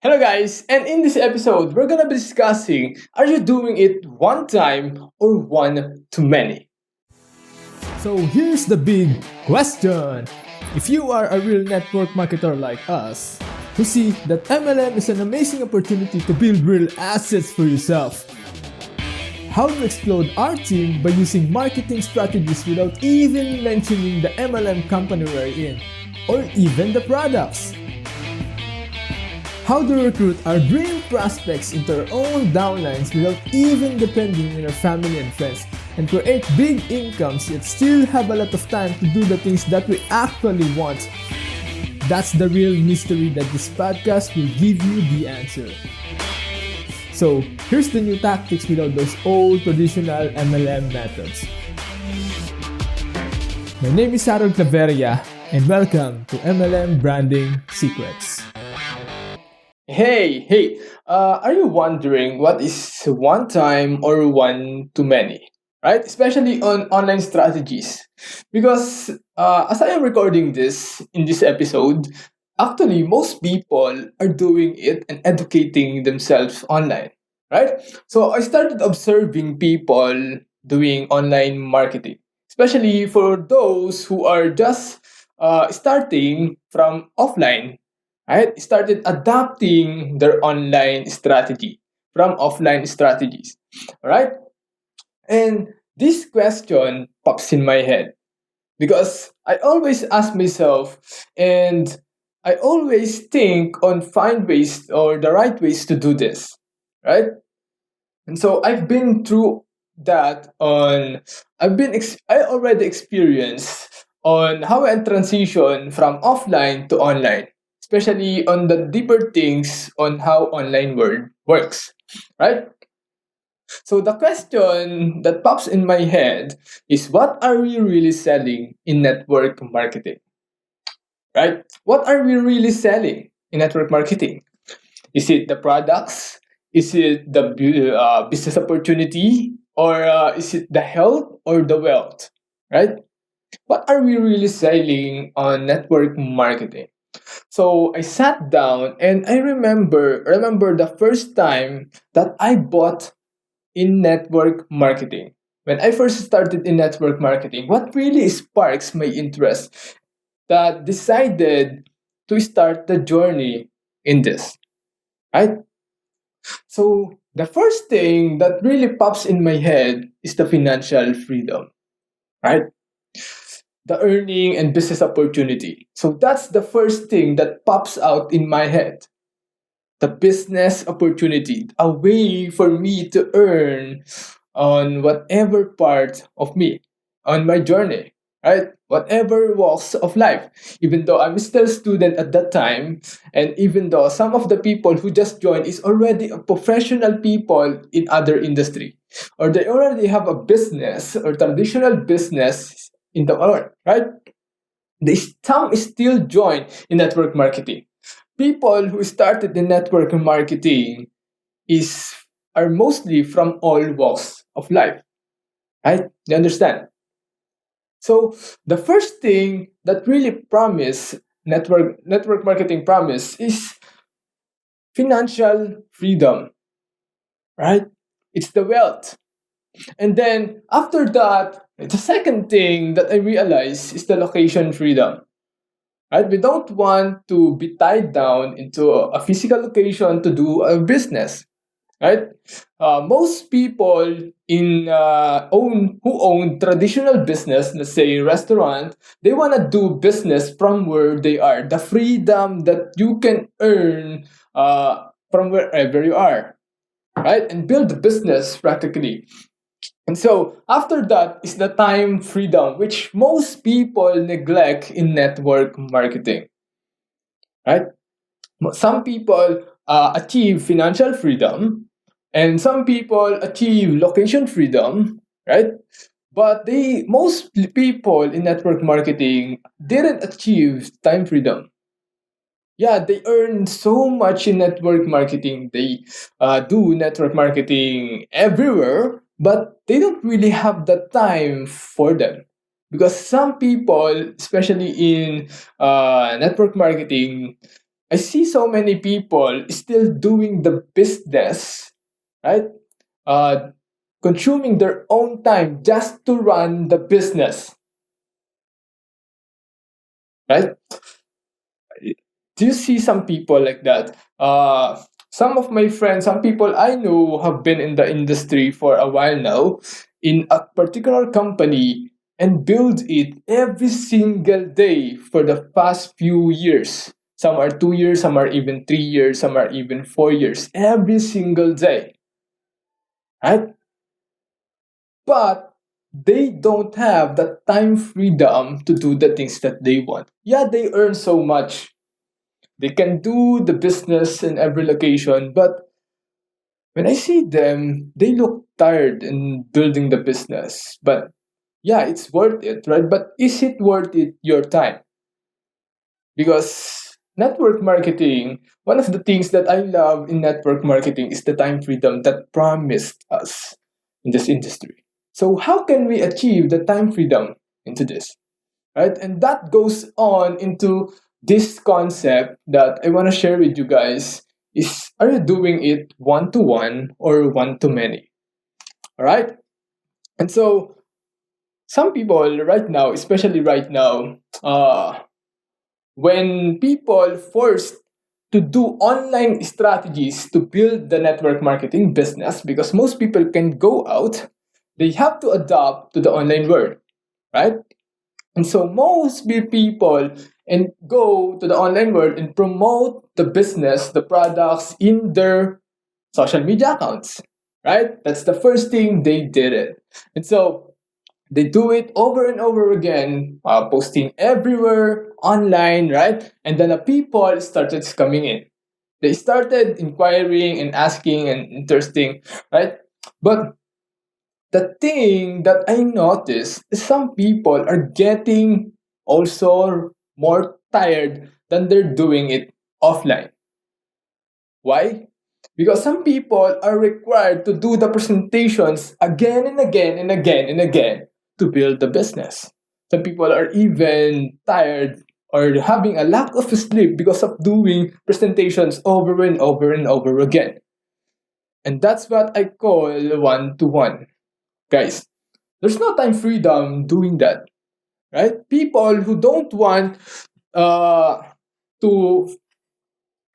Hello, guys, and in this episode, we're gonna be discussing, are you doing it one time or one too many? So here's the big question. If you are a real network marketer like us, who see that MLM is an amazing opportunity to build real assets for yourself, how to explode our team by using marketing strategies without even mentioning the MLM company we're in, or even the products. How to recruit our dream prospects into our own downlines without even depending on our family and friends, and create big incomes yet still have a lot of time to do the things that we actually want. That's the real mystery that this podcast will give you the answer. So here's the new tactics without those old traditional MLM methods. My name is Claveria, and welcome to MLM Branding Secrets. Hey, are you wondering what is one time or one too many? Right? Especially on online strategies. Because as I am recording this in this episode, actually, most people are doing it and educating themselves online. Right? So I started observing people doing online marketing, especially for those who are just starting from offline, right? Started adapting their online strategy from offline strategies, right? And this question pops in my head because I always ask myself, and I always think on find ways or the right ways to do this, right? And so I've been through that on I already experienced on how I transition from offline to online, especially on the deeper things on how online world works, right? So the question that pops in my head is, what are we really selling in network marketing, right? What are we really selling in network marketing? Is it the products? Is it the business opportunity? Or is it the health or the wealth? Right? What are we really selling on network marketing? So I sat down and I remember the first time that I bought in network marketing. When I first started in network marketing, what really sparks my interest that decided to start the journey in this, right? So the first thing that really pops in my head is the financial freedom, right? The earning and business opportunity. So that's the first thing that pops out in my head. The business opportunity, a way for me to earn on whatever part of me, on my journey, right? Whatever walks of life. Even though I'm still a student at that time, and even though some of the people who just joined is already a professional people in other industry, or they already have a business or traditional business in the world, right? They some still join in network marketing. People who started in network marketing is are mostly from all walks of life, right? You understand? So the first thing that really promise network marketing promise is financial freedom, right? It's the wealth. And then after that, the second thing that I realize is the location freedom. Right? We don't want to be tied down into a physical location to do a business, right? Most people in own who own traditional business, let's say restaurant, they want to do business from where they are. The freedom that you can earn from wherever you are, right? And build the business practically. And so after that is the time freedom, which most people neglect in network marketing, right? Some people achieve financial freedom, and some people achieve location freedom, right? But they most people in network marketing didn't achieve time freedom. Yeah, they earn so much in network marketing. They do network marketing everywhere, but they don't really have the time for them. Because some people, especially in network marketing, I see so many people still doing the business, right? Uh, Consuming their own time just to run the business, right? Do you see some people like that? Some of my friends, some people I know have been in the industry for a while now in a particular company and build it every single day for the past few years. Some are 2 years, some are even 3 years, some are even 4 years, every single day, right? But they don't have the time freedom to do the things that they want. Yeah, they earn so much. They can do the business in every location, but when I see them, they look tired in building the business. But yeah, it's worth it, right? But is it worth it your time? Because network marketing, one of the things that I love in network marketing is the time freedom that promised us in this industry. So how can we achieve the time freedom into this? Right? And that goes on into this concept that I want to share with you guys is, are you doing it one to one or one to many? All right? And so some people right now, especially right now, when people forced to do online strategies to build the network marketing business, because most people can go out, they have to adapt to the online world, right? And so most people and go to the online world and promote the business, the products in their social media accounts, right? That's the first thing they did it. And so they do it over and over again, posting everywhere online, right? And then the people started coming in. They started inquiring and asking and interesting, right? But the thing that I noticed is some people are getting also more tired than they're doing it offline. Why? Because some people are required to do the presentations again and again and again and again to build the business. Some people are even tired or having a lack of sleep because of doing presentations over and over and over again. And that's what I call one to one. Guys, there's no time freedom doing that, right? People who don't want uh, to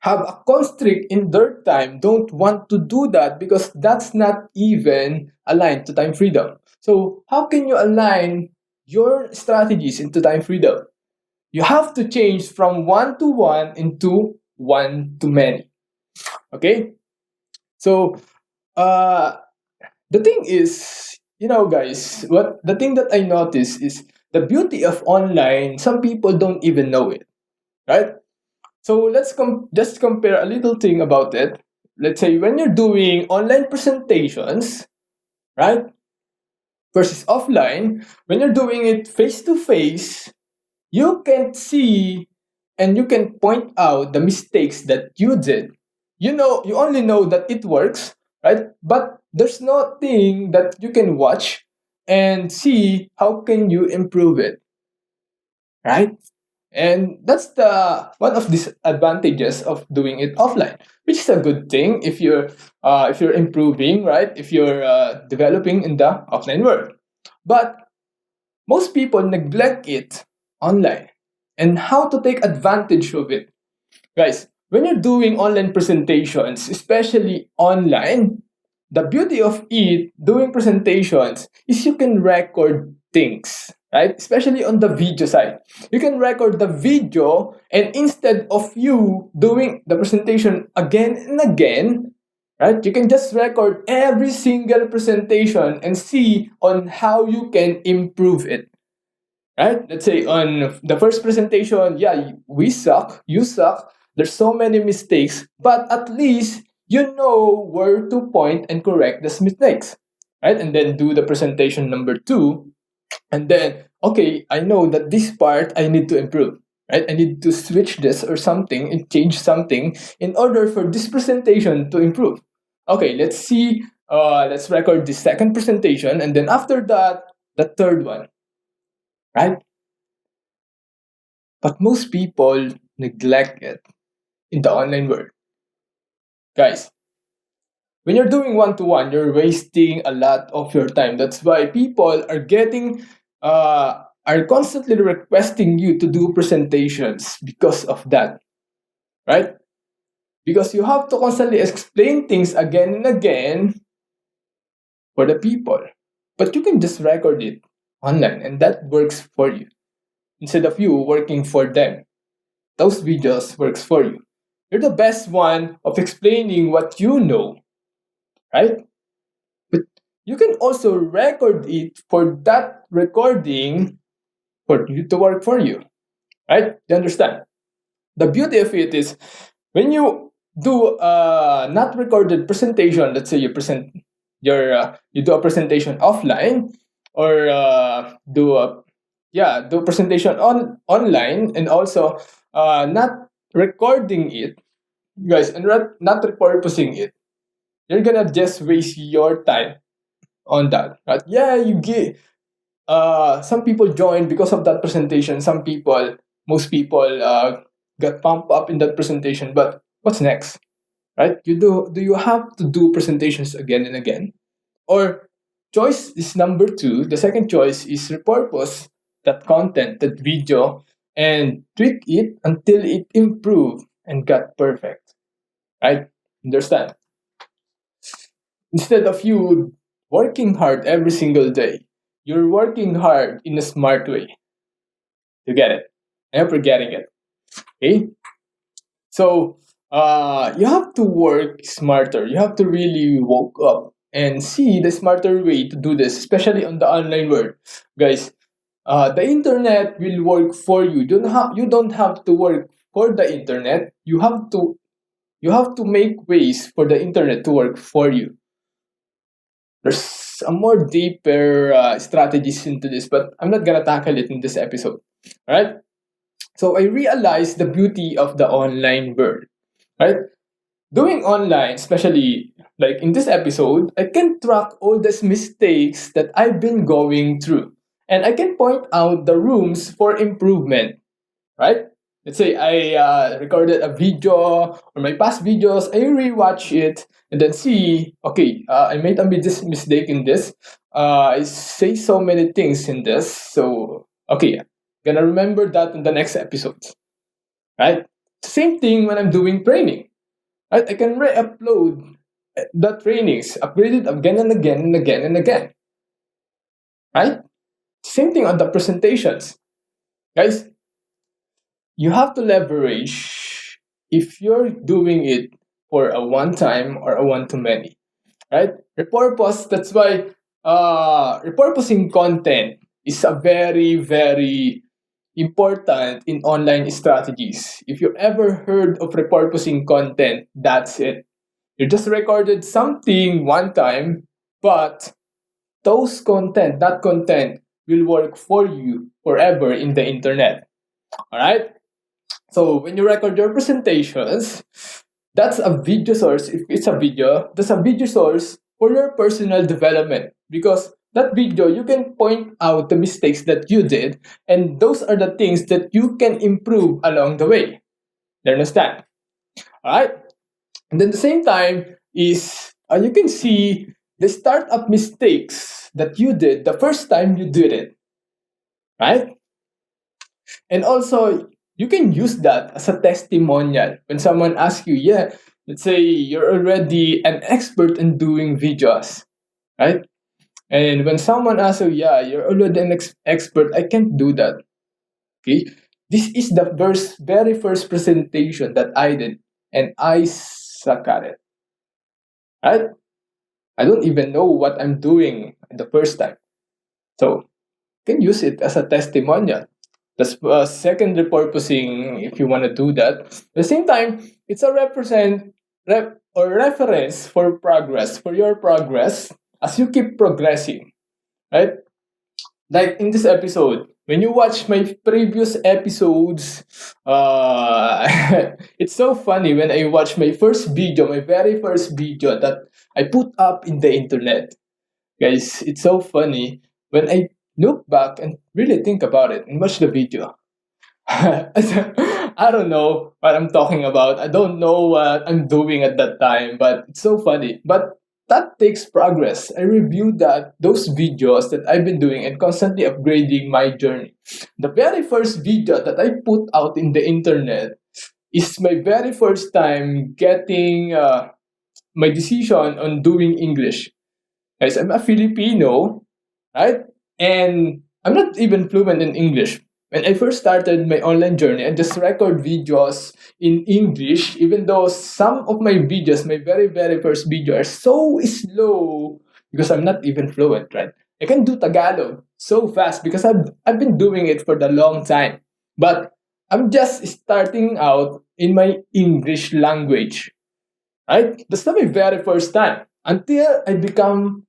have a constrict in their time don't want to do that because that's not even aligned to time freedom. So how can you align your strategies into time freedom? You have to change from one to one into one to many. Okay? So uh the thing is, guys, what the thing that I notice is the beauty of online, some people don't even know it, right? So let's just compare a little thing about it. Let's say when you're doing online presentations, right, versus offline, when you're doing it face to face, you can see and you can point out the mistakes that you did. You only know that it works, right? But there's nothing that you can watch and see how can you improve it, right? And that's the one of disadvantages of doing it offline, which is a good thing if you're improving, right? If you're developing in the offline world. But most people neglect it online and how to take advantage of it. Guys, when you're doing online presentations, especially online, the beauty of it doing presentations is you can record things, right? Especially on the video side. You can record the video, and instead of you doing the presentation again and again, right? You can just record every single presentation and see on how you can improve it, right? Let's say on the first presentation, yeah, we suck, you suck. There's so many mistakes, but at least you know where to point and correct these mistakes, right? And then do the presentation number two, and then okay, I know that this part I need to improve, right? I need to switch this or something and change something in order for this presentation to improve. Okay, let's see. Let's record the second presentation, and then after that, the third one, right? But most people neglect it. in the online world. Guys, when you're doing one to one, you're wasting a lot of your time. That's why people are constantly requesting you to do presentations because of that, right? Because you have to constantly explain things again and again for the people. But you can just record it online and that works for you. Instead of you working for them, those videos works for you. You're the best one of explaining what you know, right? But you can also record it for that recording for you to work for you, right? You understand? The beauty of it is when you do a not recorded presentation, let's say you do a presentation offline or do a presentation online and also not recording it, guys, and not repurposing it, you're gonna just waste your time on that. Right? Yeah, you get some people join because of that presentation. Most people got pumped up in that presentation. But what's next, right? Do you have to do presentations again and again, or choice is number two? The second choice is repurpose that content, that video, and tweak it until it improved and got perfect. Right? Understand? Instead of you working hard every single day, you're working hard in a smart way to get it. I hope you're getting it. Okay? So you have to work smarter. You have to really woke up and see the smarter way to do this, especially on the online world. Guys, the internet will work for you. You don't have to work for the internet. You have to make ways for the internet to work for you. There's a more deeper strategies into this, but I'm not gonna tackle it in this episode. All right. So I realized the beauty of the online world. Right. Doing online, especially like in this episode, I can track all these mistakes that I've been going through, and I can point out the rooms for improvement. Right. Let's say I recorded a video or my past videos, I rewatch it and then see, okay, I made a mistake in this. I say so many things in this. So, okay, gonna remember that in the next episode. Right? Same thing when I'm doing training. Right? I can re-upload the trainings, upgrade it again and again and again and again. Right? Same thing on the presentations. Guys, you have to leverage if you're doing it for a one time or a one to many, right? Repurpose. That's why repurposing content is a very important in online strategies. If you ever heard of repurposing content, that's it. You just recorded something one time, but that content will work for you forever in the internet. All right. So when you record your presentations, that's a video source. If it's a video, that's a video source for your personal development because that video you can point out the mistakes that you did, and those are the things that you can improve along the way. You understand? All right. And then the same time is you can see the startup mistakes that you did the first time you did it, right? And also, you can use that as a testimonial when someone asks you, yeah, let's say you're already an expert in doing videos, right? And when someone asks you, yeah, you're already an expert, I can't do that. Okay. This is the very first presentation that I did, and I suck at it, right? I don't even know what I'm doing the first time. So, you can use it as a testimonial. That's second repurposing if you want to do that. At the same time, it's a reference for progress, for your progress as you keep progressing, right? Like in this episode, when you watch my previous episodes, it's so funny when I watch my very first video that I put up in the internet. Guys, it's so funny when I look back and really think about it and watch the video. I don't know what I'm talking about. I don't know what I'm doing at that time, but it's so funny. But that takes progress. I review that those videos that I've been doing and constantly upgrading my journey. The very first video that I put out in the internet is my very first time getting my decision on doing English. Guys, I'm a Filipino, right? And I'm not even fluent in English. When I first started my online journey, I just record videos in English, even though some of my videos, my very, very first video, are so slow because I'm not even fluent, right? I can do Tagalog so fast because I've been doing it for the long time. But I'm just starting out in my English language, right? That's not my very first time. Until I become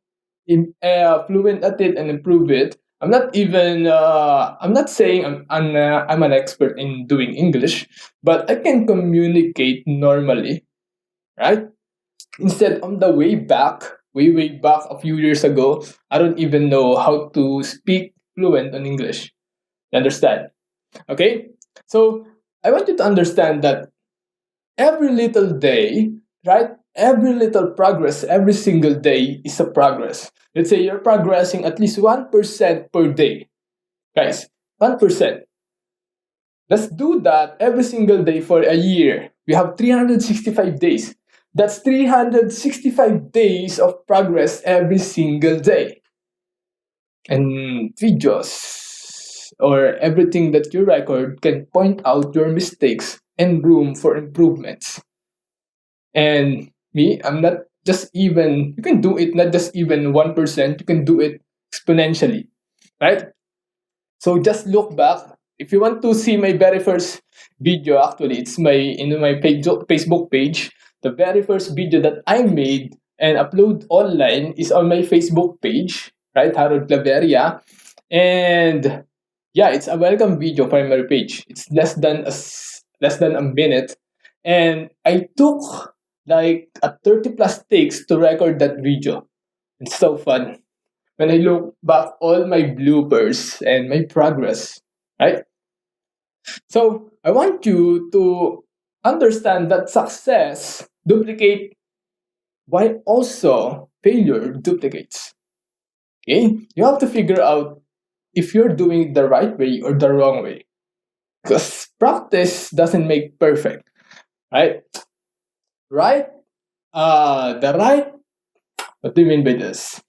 fluent at it and improve it. I'm not even. I'm not saying I'm an expert in doing English, but I can communicate normally, right? Instead, on the way back, way back a few years ago, I don't even know how to speak fluent in English. You understand? Okay. So I want you to understand that every little day, right? Every little progress, every single day is a progress. Let's say you're progressing at least 1% per day. Guys, 1%. Let's do that every single day for a year. We have 365 days. That's 365 days of progress every single day. And videos or everything that you record can point out your mistakes and room for improvements. And me, I'm not just even, you can do it not just even 1%, you can do it exponentially, right? So just look back. If you want to see my very first video, actually, it's my in my page, Facebook page. The very first video that I made and upload online is on my Facebook page, right? Harold Claveria. And yeah, it's a welcome video for my page. It's less than a minute, and I took like a 30 plus takes to record that video. It's so fun when I look back all my bloopers and my progress, right? So I want you to understand that success duplicate while also failure duplicates. Okay? You have to figure out if you're doing it the right way or the wrong way. Because practice doesn't make perfect, right? Right? The right, what do you mean by this?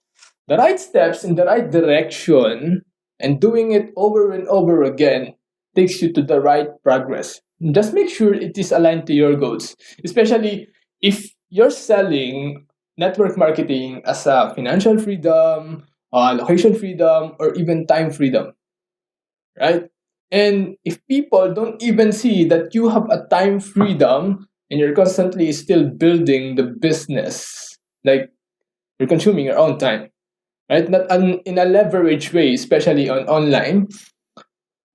The right steps in the right direction and doing it over and over again takes you to the right progress. Just make sure it is aligned to your goals, especially if you're selling network marketing as a financial freedom, location freedom, or even time freedom, right? And if people don't even see that you have a time freedom and you're constantly still building the business, like you're consuming your own time, right? Not in a leverage way, especially on online,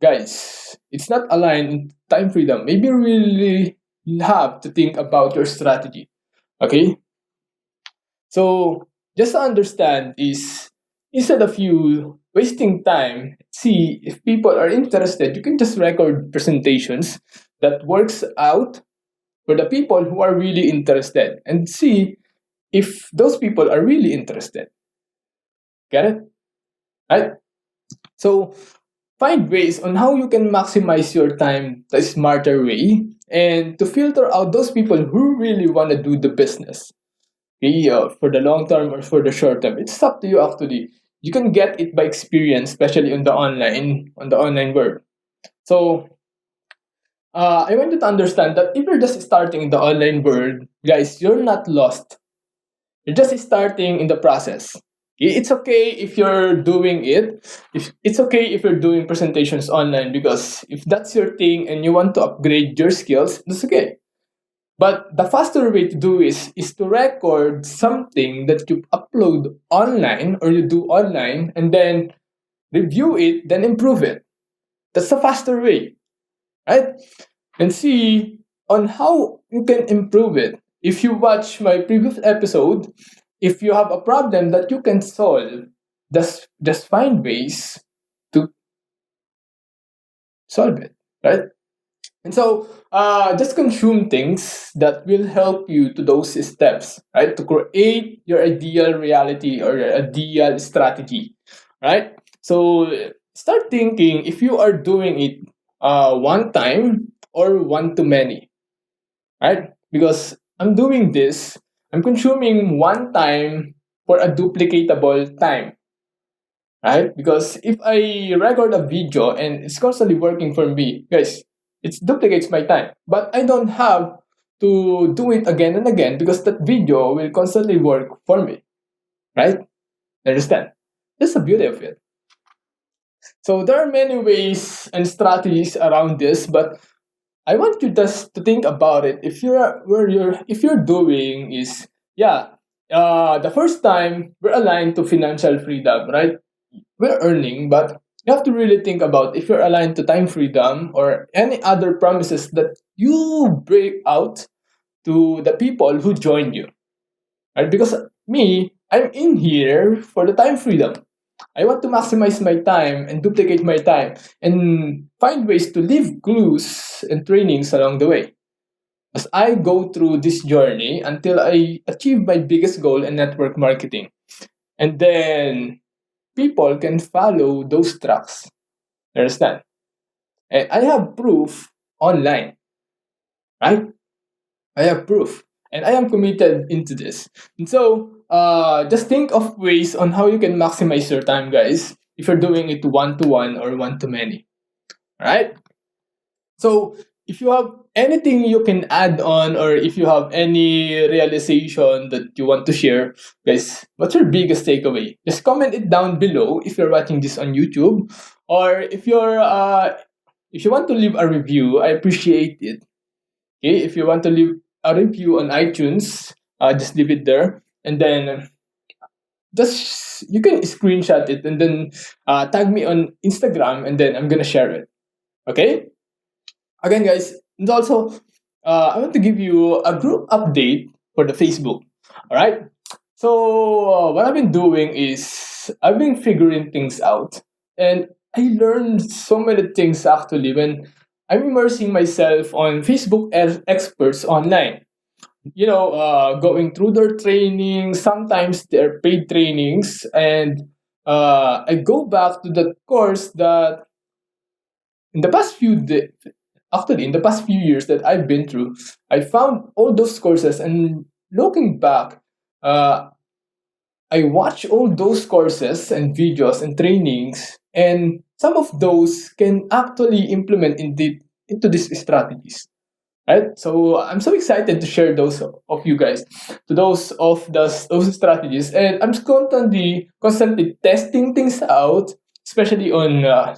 guys. It's not aligned in time freedom. Maybe you really have to think about your strategy. Okay, so just to understand is instead of you wasting time, see if people are interested. You can just record presentations that works out for the people who are really interested, and see if those people are really interested. Get it? Right? So find ways on how you can maximize your time the smarter way and to filter out those people who really want to do the business. Okay, for the long term or for the short term. It's up to you actually. You can get it by experience, especially on the online world. So I want you to understand that if you're just starting in the online world, guys, you're not lost. You're just starting in the process. It's okay if you're doing it. If it's okay if you're doing presentations online, because if that's your thing and you want to upgrade your skills, that's okay. But the faster way to do is to record something that you upload online or you do online and then review it, then improve it. That's the faster way, right? And see on how you can improve it. If you watch my previous episode, if you have a problem that you can solve, just find ways to solve it, right? And so, just consume things that will help you to those steps, right? To create your ideal reality or your ideal strategy, right? So, start thinking if you are doing it one time or one to many, right? Because I'm doing this, I'm consuming one time for a duplicatable time, right? Because if I record a video and it's constantly working for me, guys, it duplicates my time. But I don't have to do it again and again because that video will constantly work for me, right? Understand? That's the beauty of it. So there are many ways and strategies around this, but I want you just to think about it. If you're doing is, yeah, the first time we're aligned to financial freedom, right? We're earning, but you have to really think about if you're aligned to time freedom or any other promises that you break out to the people who join you, right? Because me, I'm in here for the time freedom. I want to maximize my time and duplicate my time and find ways to leave clues and trainings along the way as I go through this journey until I achieve my biggest goal in network marketing. And then people can follow those tracks. Understand? And I have proof online, right? I have proof. And I am committed into this. And so just think of ways on how you can maximize your time, guys, if you're doing it one to one or one to many. Right? So if you have anything you can add on or if you have any realization that you want to share, guys, what's your biggest takeaway? Just comment it down below if you're watching this on YouTube or if you want to leave a review, I appreciate it. Okay, if you want to leave a review on iTunes, just leave it there, and then just you can screenshot it and then tag me on Instagram, and then I'm gonna share it. Okay. Again, guys, and also I want to give you a group update for the Facebook. All right. So what I've been doing is I've been figuring things out, and I learned so many things actually when I'm immersing myself on Facebook experts online. Going through their trainings, sometimes they're paid trainings, and I go back to the course that in the past actually in the past few years that I've been through, I found all those courses, and looking back, uh, I watch all those courses and videos and trainings, and some of those can actually implement into these strategies. Right? So I'm so excited to share those of you guys to those strategies, and I'm constantly testing things out, especially on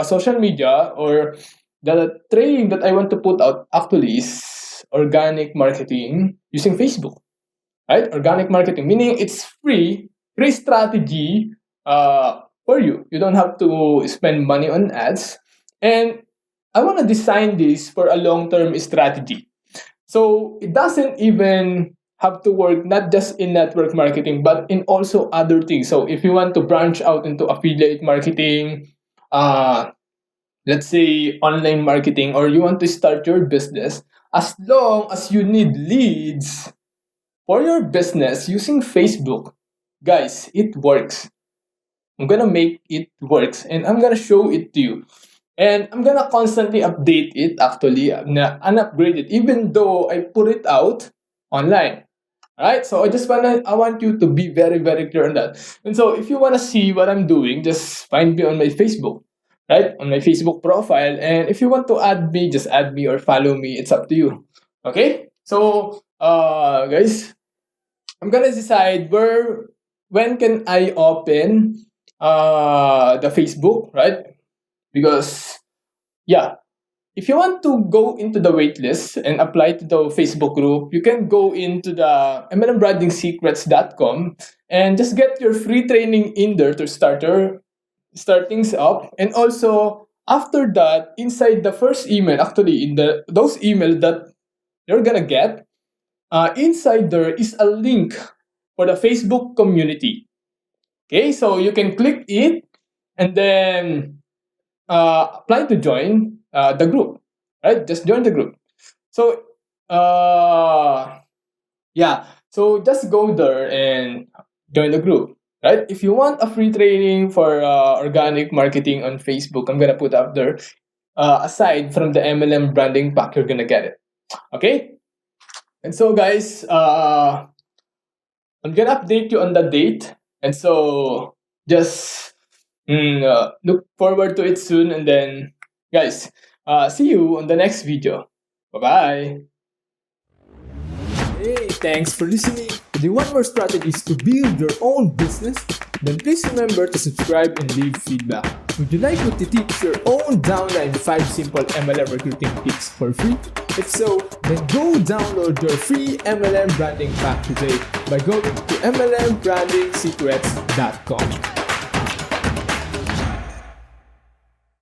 social media or the training that I want to put out actually is organic marketing using Facebook, right? Organic marketing, meaning it's free strategy for you. You don't have to spend money on ads. And I want to design this for a long term strategy. So it doesn't even have to work not just in network marketing, but in also other things. So if you want to branch out into affiliate marketing, uh, let's say online marketing, or you want to start your business, as long as you need leads for your business using Facebook, guys, it works. I'm gonna make it works and I'm gonna show it to you. And I'm gonna constantly update it actually and upgrade it even though I put it out online. Alright, so I want you to be very, very clear on that. And so if you wanna see what I'm doing, just find me on my Facebook. Right? On my Facebook profile. And if you want to add me, just add me or follow me. It's up to you. Okay? So guys, I'm gonna decide when can I open the Facebook, right? Because yeah, if you want to go into the waitlist and apply to the Facebook group, you can go into the mlmbranding.secrets.com and just get your free training in there to start things up. And also after that, inside the first email, actually in those email that you're gonna get, inside there is a link for the Facebook community. Okay, so you can click it and then apply to join the group. right? Just join the group. So yeah, so just go there and join the group, right? If you want a free training for organic marketing on Facebook, I'm gonna put up there. Aside from the MLM branding pack, you're gonna get it. Okay. And so, guys, I'm gonna update you on the date, and so just look forward to it soon. And then, guys, see you on the next video. Bye bye. Hey, thanks for listening. Do you want more strategies to build your own business? Then please remember to subscribe and leave feedback. Would you like me to teach your own downline 5 simple MLM recruiting tips for free? If so, then go download your free MLM branding pack today by going to mlmbranding secrets.com.